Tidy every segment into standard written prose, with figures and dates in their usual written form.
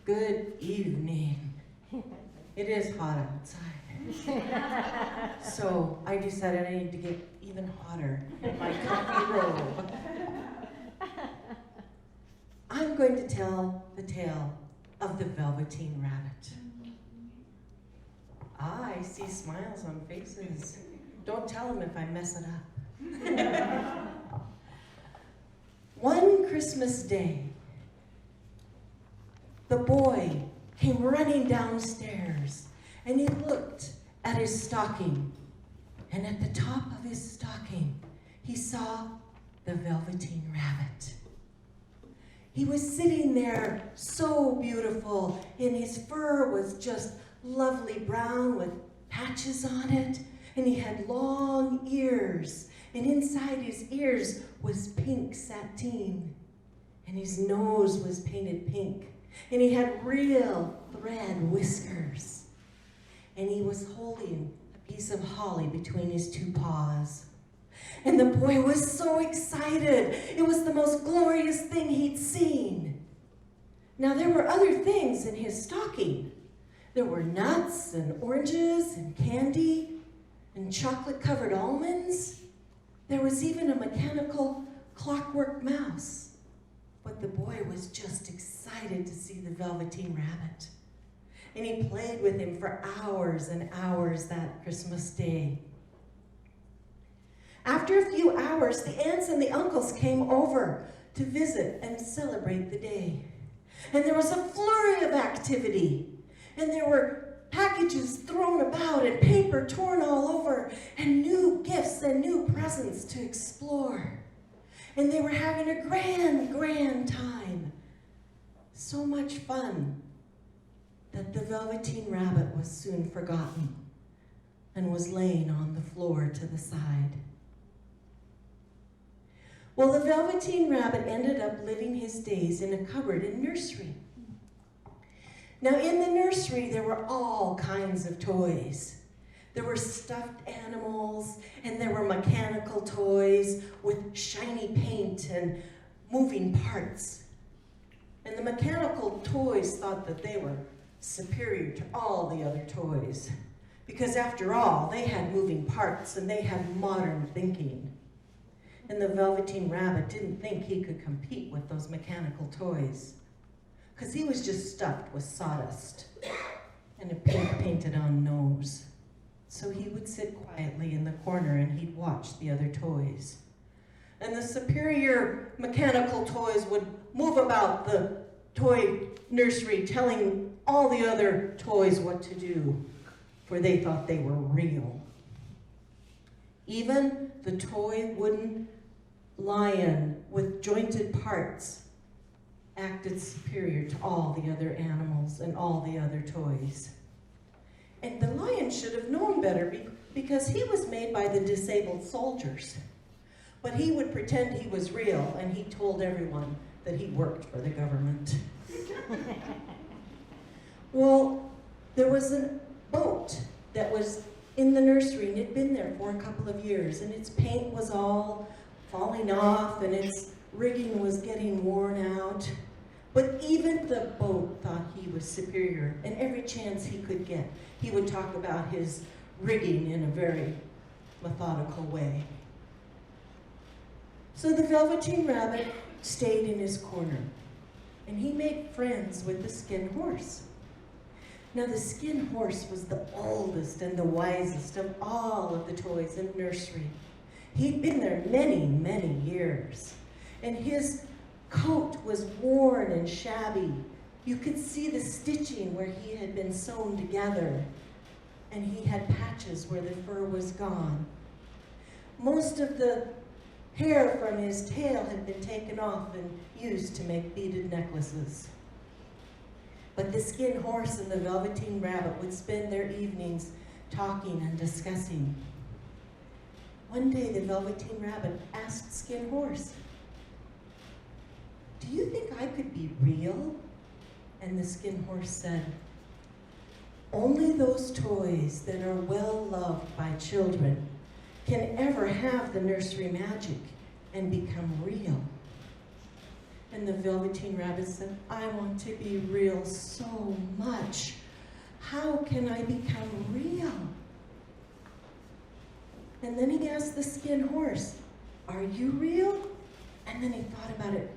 Good evening. It is hot outside. So I decided I need to get even hotter in my comfy robe. I'm going to tell the tale of the Velveteen Rabbit. I see smiles on faces. Don't tell them if I mess it up. One Christmas day, the boy came running downstairs and he looked at his stocking. And at the top of his stocking, he saw the Velveteen Rabbit. He was sitting there so beautiful, and his fur was just lovely brown with patches on it, and he had long ears, and inside his ears was pink sateen, and his nose was painted pink, and he had real thread whiskers, and he was holding a piece of holly between his two paws. And the boy was so excited. It was the most glorious thing he'd seen. Now, there were other things in his stocking. There were nuts and oranges and candy and chocolate-covered almonds. There was even a mechanical clockwork mouse. But the boy was just excited to see the Velveteen Rabbit. And he played with him for hours and hours that Christmas day. After a few hours, the aunts and the uncles came over to visit and celebrate the day. And there was a flurry of activity. And there were packages thrown about and paper torn all over and new gifts and new presents to explore. And they were having a grand, grand time. So much fun that the Velveteen Rabbit was soon forgotten and was laying on the floor to the side. Well, the Velveteen Rabbit ended up living his days in a cupboard in nursery. Now, in the nursery, there were all kinds of toys. There were stuffed animals, and there were mechanical toys with shiny paint and moving parts. And the mechanical toys thought that they were superior to all the other toys, because after all, they had moving parts and they had modern thinking. And the Velveteen Rabbit didn't think he could compete with those mechanical toys, because he was just stuffed with sawdust and a pink painted-on nose. So he would sit quietly in the corner and he'd watch the other toys. And the superior mechanical toys would move about the toy nursery telling all the other toys what to do, for they thought they were real. Even the toy wooden lion with jointed parts acted superior to all the other animals and all the other toys. And the lion should have known better because he was made by the disabled soldiers. But he would pretend he was real, and he told everyone that he worked for the government. Well, there was a boat that was in the nursery, and it'd been there for a couple of years, and its paint was all falling off, and its rigging was getting worn out. But even the boat thought he was superior, and every chance he could get, he would talk about his rigging in a very methodical way. So the Velveteen Rabbit stayed in his corner, and he made friends with the Skin Horse. Now, the Skin Horse was the oldest and the wisest of all of the toys in the nursery. He'd been there many, many years, and his coat was worn and shabby. You could see the stitching where he had been sewn together, and he had patches where the fur was gone. Most of the hair from his tail had been taken off and used to make beaded necklaces. But the Skin Horse and the Velveteen Rabbit would spend their evenings talking and discussing. One day, the Velveteen Rabbit asked Skin Horse, "Do you think I could be real?" And the Skin Horse said, "Only those toys that are well loved by children can ever have the nursery magic and become real." And the Velveteen Rabbit said, I want to be real so much. How can I become real? And then he asked the skin horse, are you real? And then he thought about it,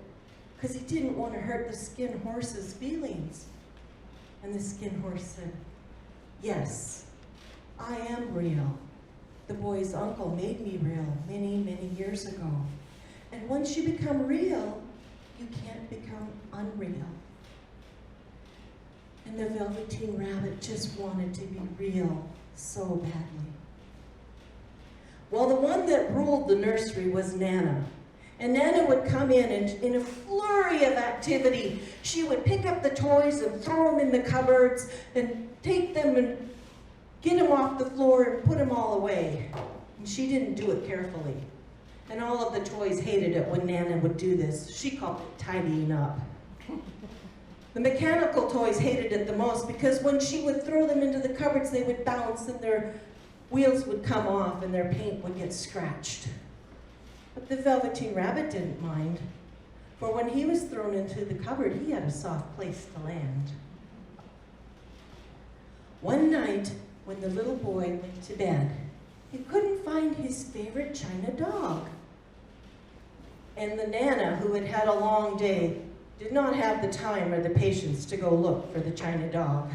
because he didn't want to hurt the skin horse's feelings. And the skin horse said, yes, I am real. The boy's uncle made me real many, many years ago. And once you become real, you can't become unreal. And the Velveteen Rabbit just wanted to be real so badly. Well, the one that ruled the nursery was Nana. And Nana would come in and in a flurry of activity, she would pick up the toys and throw them in the cupboards and take them and get them off the floor and put them all away. And she didn't do it carefully. And all of the toys hated it when Nana would do this. She called it tidying up. The mechanical toys hated it the most because when she would throw them into the cupboards, they would bounce and their wheels would come off and their paint would get scratched. But the Velveteen Rabbit didn't mind, for when he was thrown into the cupboard, he had a soft place to land. One night, when the little boy went to bed, he couldn't find his favorite china dog. And the Nana, who had had a long day, did not have the time or the patience to go look for the china dog.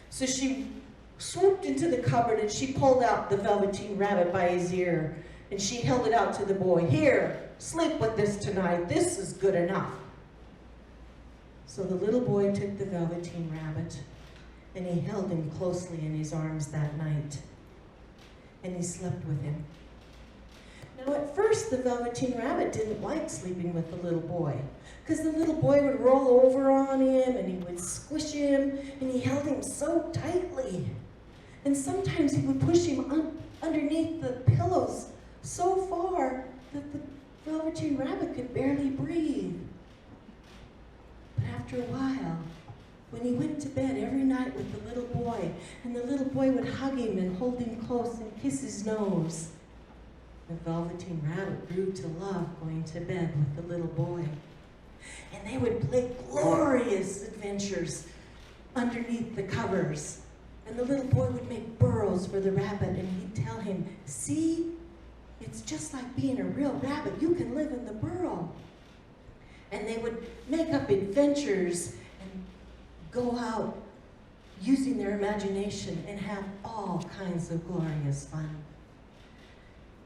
So she swooped into the cupboard and she pulled out the Velveteen Rabbit by his ear and she held it out to the boy. Here, sleep with this tonight. This is good enough. So the little boy took the Velveteen Rabbit and he held him closely in his arms that night. And he slept with him. Now at first the Velveteen Rabbit didn't like sleeping with the little boy because the little boy would roll over on him and he would squish him and he held him so tightly. And sometimes he would push him underneath the pillows so far that the Velveteen Rabbit could barely breathe. But after a while, when he went to bed every night with the little boy, and the little boy would hug him and hold him close and kiss his nose, the Velveteen Rabbit grew to love going to bed with the little boy. And they would play glorious adventures underneath the covers. And the little boy would make burrows for the rabbit, and he'd tell him, see, it's just like being a real rabbit. You can live in the burrow. And they would make up adventures and go out using their imagination and have all kinds of glorious fun.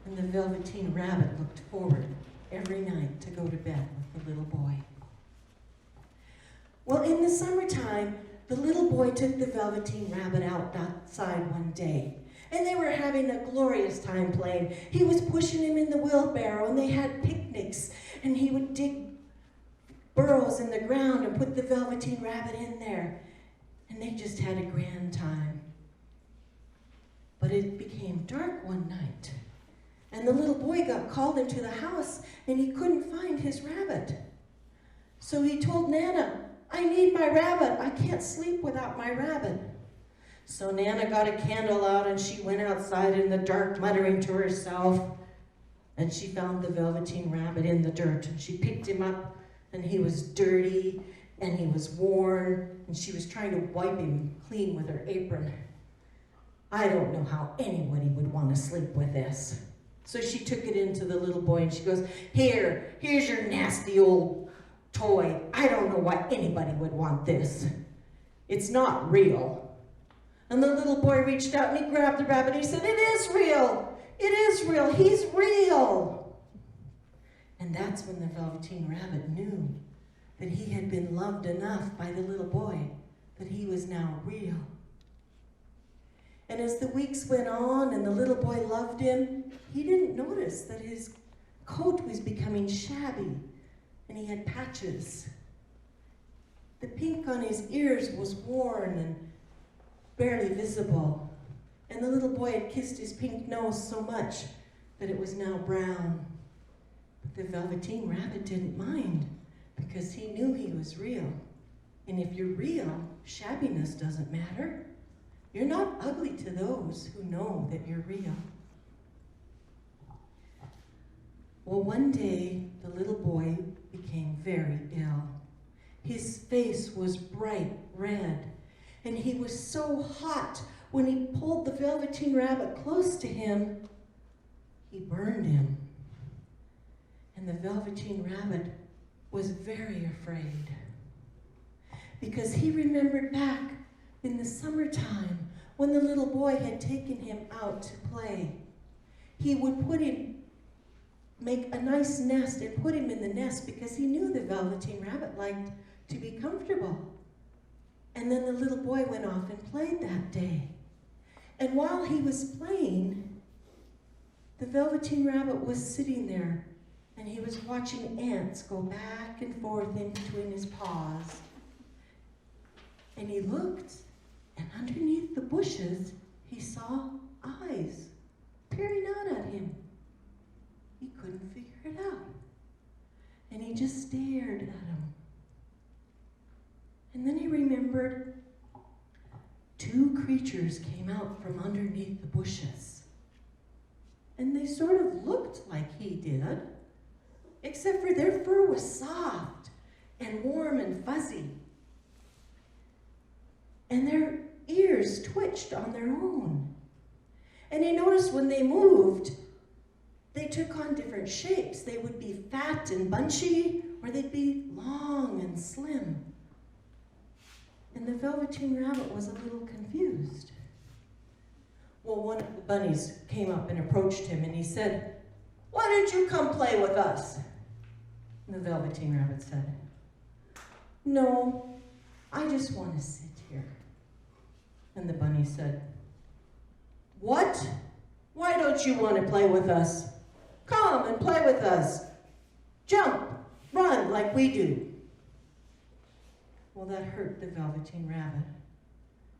And the Velveteen Rabbit looked forward every night to go to bed with the little boy. Well, in the summertime, the little boy took the Velveteen Rabbit outside one day, and they were having a glorious time playing. He was pushing him in the wheelbarrow, and they had picnics, and he would dig burrows in the ground and put the Velveteen Rabbit in there, and they just had a grand time. But it became dark one night, and the little boy got called into the house, and he couldn't find his rabbit. So he told Nana, I need my rabbit. I can't sleep without my rabbit. So Nana got a candle out and she went outside in the dark muttering to herself. And she found the Velveteen Rabbit in the dirt. And she picked him up and he was dirty and he was worn. And she was trying to wipe him clean with her apron. I don't know how anybody would want to sleep with this. So she took it into the little boy and she goes, here's your nasty old toy. I don't know why anybody would want this. It's not real. And the little boy reached out and he grabbed the rabbit and he said, it is real. It is real. He's real. And that's when the Velveteen Rabbit knew that he had been loved enough by the little boy that he was now real. And as the weeks went on and the little boy loved him, he didn't notice that his coat was becoming shabby and he had patches. The pink on his ears was worn and barely visible. And the little boy had kissed his pink nose so much that it was now brown. But the Velveteen Rabbit didn't mind because he knew he was real. And if you're real, shabbiness doesn't matter. You're not ugly to those who know that you're real. Well, one day, the little boy became very ill. His face was bright red, and he was so hot when he pulled the Velveteen Rabbit close to him, he burned him. And the Velveteen Rabbit was very afraid because he remembered back in the summertime when the little boy had taken him out to play. He would make a nice nest and put him in the nest because he knew the Velveteen Rabbit liked to be comfortable. And then the little boy went off and played that day. And while he was playing, the Velveteen Rabbit was sitting there and he was watching ants go back and forth in between his paws. And he looked, and underneath the bushes, he saw eyes peering out at him. He couldn't figure it out. And he just stared at him. And then he remembered two creatures came out from underneath the bushes. And they sort of looked like he did, except for their fur was soft and warm and fuzzy. And their ears twitched on their own. And he noticed when they moved, they took on different shapes. They would be fat and bunchy, or they'd be long and slim. And the Velveteen Rabbit was a little confused. Well, one of the bunnies came up and approached him, and he said, "Why don't you come play with us?" And the Velveteen Rabbit said, "No, I just want to sit here." And the bunny said, "What? Why don't you want to play with us? Come and play with us. Jump, run like we do." Well, that hurt the Velveteen Rabbit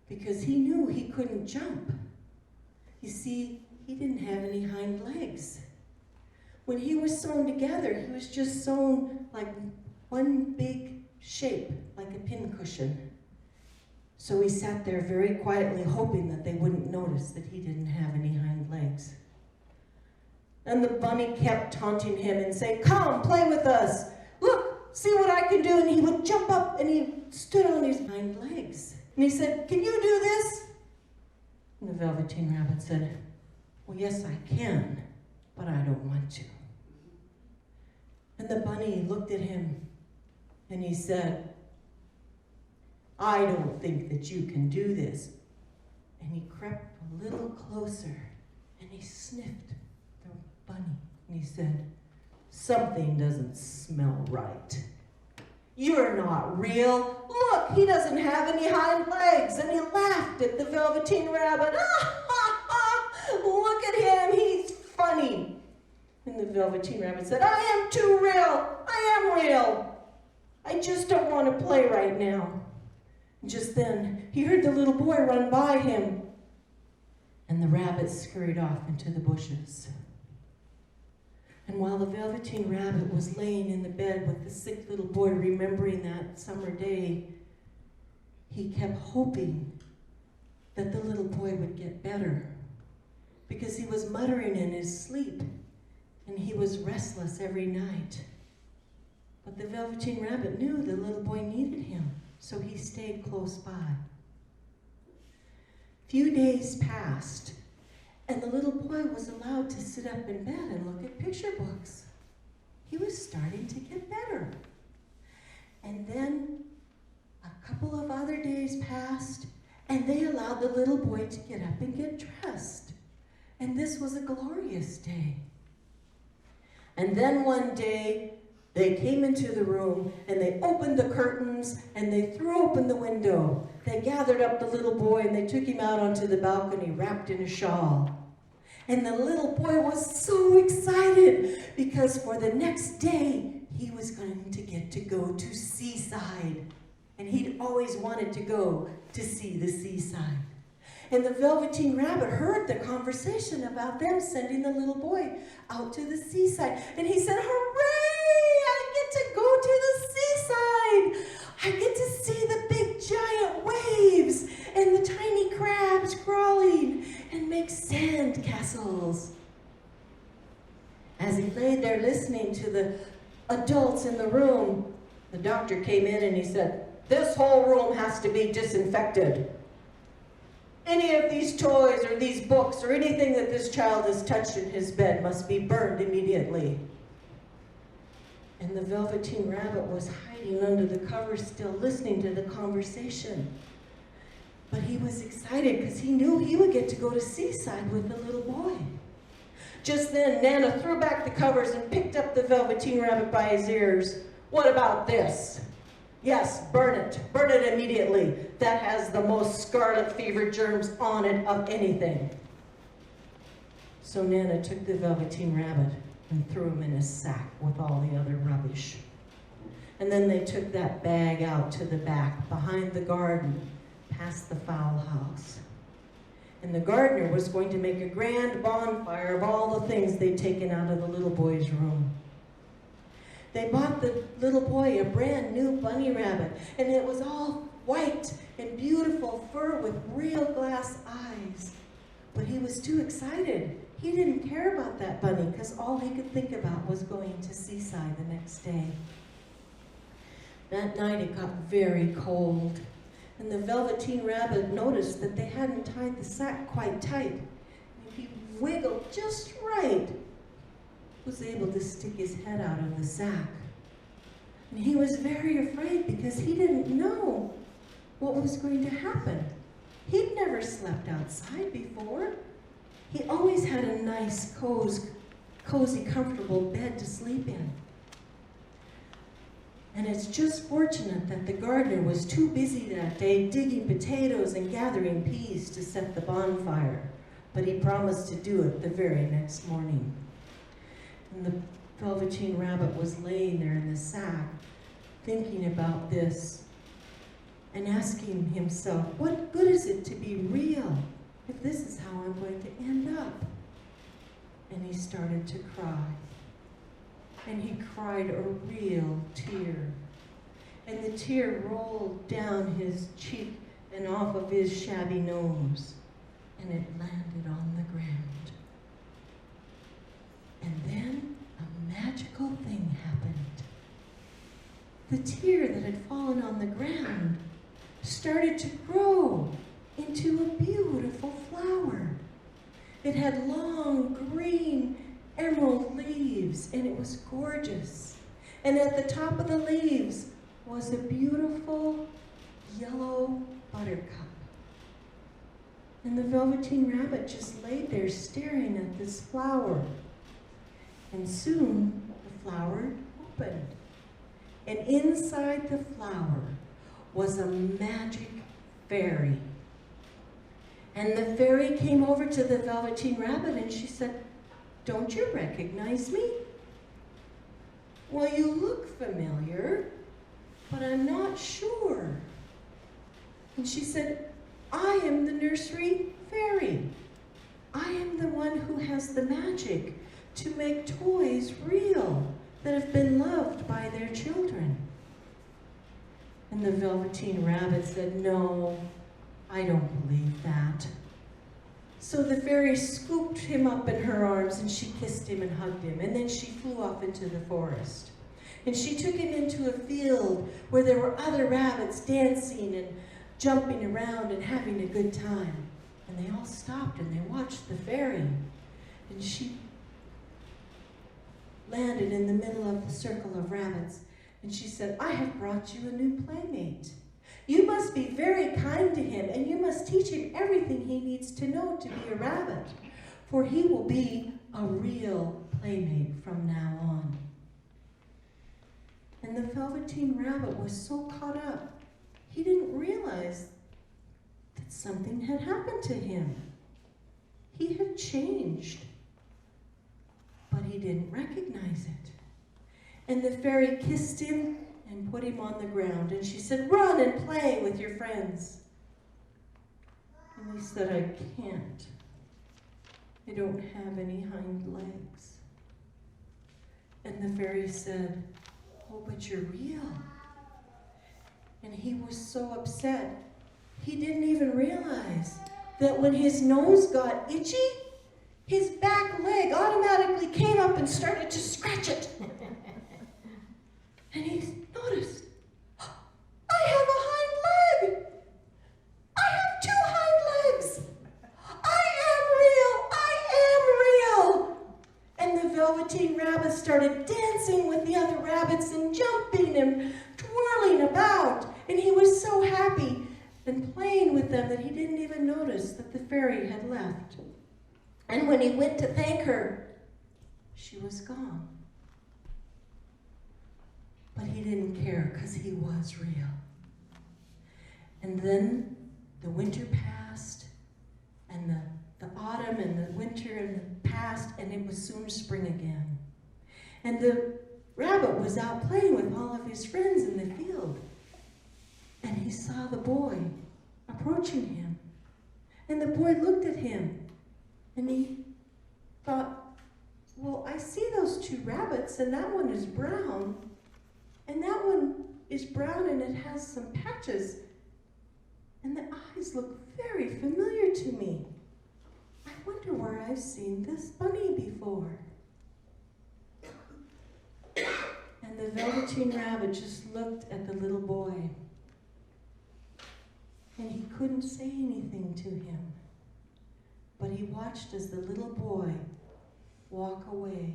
because he knew he couldn't jump. You see, he didn't have any hind legs. When he was sewn together, he was just sewn like one big shape, like a pincushion. So he sat there very quietly, hoping that they wouldn't notice that he didn't have any hind legs. And the bunny kept taunting him and saying, "Come, play with us. Look, see what I can do." And he would jump up and he stood on his hind legs. And he said, "Can you do this?" And the Velveteen Rabbit said, "Well, yes, I can, but I don't want to." And the bunny looked at him and he said, "I don't think that you can do this." And he crept a little closer and he sniffed the bunny and he said, "Something doesn't smell right. You're not real. Look, he doesn't have any hind legs." And he laughed at the Velveteen Rabbit. "Ah, ha, ha, look at him, he's funny." And the Velveteen Rabbit said, "I am too real. I am real. I just don't want to play right now." And just then, he heard the little boy run by him. And the rabbit scurried off into the bushes. And while the Velveteen Rabbit was laying in the bed with the sick little boy, remembering that summer day, he kept hoping that the little boy would get better because he was muttering in his sleep and he was restless every night. But the Velveteen Rabbit knew the little boy needed him, so he stayed close by. Few days passed, and the little boy was allowed to sit up in bed and look at picture books. He was starting to get better. And then a couple of other days passed, and they allowed the little boy to get up and get dressed. And this was a glorious day. And then one day, they came into the room, and they opened the curtains, and they threw open the window. They gathered up the little boy, and they took him out onto the balcony, wrapped in a shawl. And the little boy was so excited, because for the next day, he was going to get to go to Seaside. And he'd always wanted to go to see the seaside. And the Velveteen Rabbit heard the conversation about them sending the little boy out to the seaside. And he said, "Hooray! I get to go to the seaside. I get to see the big giant waves and the tiny crabs crawling and make sand castles." As he lay there listening to the adults in the room. The doctor came in and he said, "This whole room has to be disinfected. Any of these toys or these books or anything that this child has touched in his bed must be burned immediately." And the Velveteen Rabbit was hiding under the covers still, listening to the conversation. But he was excited because he knew he would get to go to Seaside with the little boy. Just then, Nana threw back the covers and picked up the Velveteen Rabbit by his ears. "What about this?" "Yes, burn it. Burn it immediately. That has the most scarlet fever germs on it of anything." So Nana took the Velveteen Rabbit and threw him in a sack with all the other rubbish. And then they took that bag out to the back, behind the garden, past the fowl house. And the gardener was going to make a grand bonfire of all the things they'd taken out of the little boy's room. They bought the little boy a brand new bunny rabbit, and it was all white and beautiful fur with real glass eyes. But he was too excited. He didn't care about that bunny because all he could think about was going to Seaside the next day. That night it got very cold, and the Velveteen Rabbit noticed that they hadn't tied the sack quite tight. If he wiggled just right, was able to stick his head out of the sack. And he was very afraid because he didn't know what was going to happen. He'd never slept outside before. He always had a nice, cozy, comfortable bed to sleep in. And it's just fortunate that the gardener was too busy that day digging potatoes and gathering peas to set the bonfire, but he promised to do it the very next morning. And the Velveteen Rabbit was laying there in the sack, thinking about this and asking himself, what good is it to be real if this is how I'm going to end up? And he started to cry. And he cried a real tear. And the tear rolled down his cheek and off of his shabby nose, and it landed on the ground. And then a magical thing happened. The tear that had fallen on the ground started to grow into a beautiful flower. It had long green emerald leaves, and it was gorgeous. And at the top of the leaves was a beautiful yellow buttercup. And the Velveteen Rabbit just laid there staring at this flower. And soon the flower opened. And inside the flower was a magic fairy. And the fairy came over to the Velveteen Rabbit and she said, "Don't you recognize me?" "Well, you look familiar, but I'm not sure." And she said, "I am the nursery fairy. I am the one who has the magic to make toys real that have been loved by their children." And the Velveteen Rabbit said, "No, I don't believe that." So the fairy scooped him up in her arms and she kissed him and hugged him, and then she flew off into the forest. And she took him into a field where there were other rabbits dancing and jumping around and having a good time. And they all stopped and they watched the fairy. And she landed in the middle of the circle of rabbits and she said, "I have brought you a new playmate. You must be very kind to him, and you must teach him everything he needs to know to be a rabbit, for he will be a real playmate from now on." And the Velveteen Rabbit was so caught up, he didn't realize that something had happened to him. He had changed, but he didn't recognize it. And the fairy kissed him and put him on the ground, and she said, "Run and play with your friends." And he said, "I can't. I don't have any hind legs." And the fairy said, "Oh, but you're real." And he was so upset, he didn't even realize that when his nose got itchy, his back leg automatically came up and started to scratch it. And he noticed, I have a hind leg. I have 2 hind legs. I am real. And the Velveteen Rabbit started dancing with the other rabbits and jumping and twirling about. And he was so happy and playing with them that he didn't even notice that the fairy had left. And when he went to thank her, she was gone. But he didn't care because he was real. And then the winter passed, and the autumn and the winter and passed, and it was soon spring again. And the rabbit was out playing with all of his friends in the field. And he saw the boy approaching him. And the boy looked at him, and he thought, well, I see those 2 rabbits, and that one is brown, and that one is brown, and it has some patches, and the eyes look very familiar to me. I wonder where I've seen this bunny before. And the Velveteen Rabbit just looked at the little boy, and he couldn't say anything to him. But he watched as the little boy walk away,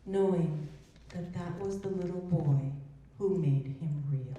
knowing that that was the little boy who made him real.